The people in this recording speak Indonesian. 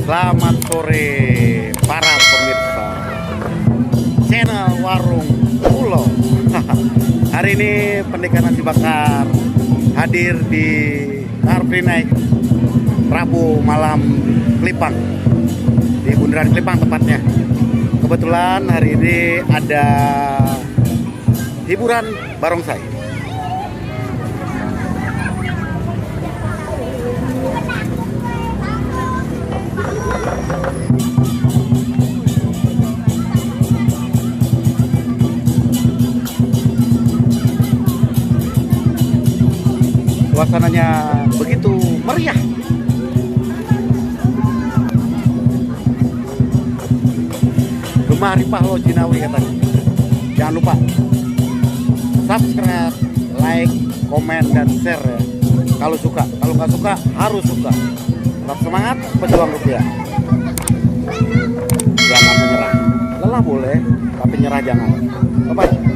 Selamat sore para pemirsa channel Warung Pulau. Hari ini Pendekar Nasi Bakar hadir di Car Free Night Rabu malam Kelipang, di Bundaran Kelipang tepatnya. Kebetulan hari ini ada hiburan barongsai. Suasananya begitu meriah. Rumah Ripah Lo Jinawi katanya. Jangan lupa subscribe, like, komen, dan share ya. Kalau suka, kalau nggak suka harus suka. Tetap semangat, pejuang rupiah. Jangan menyerah. Lelah boleh, tapi nyerah jangan. Bye-bye.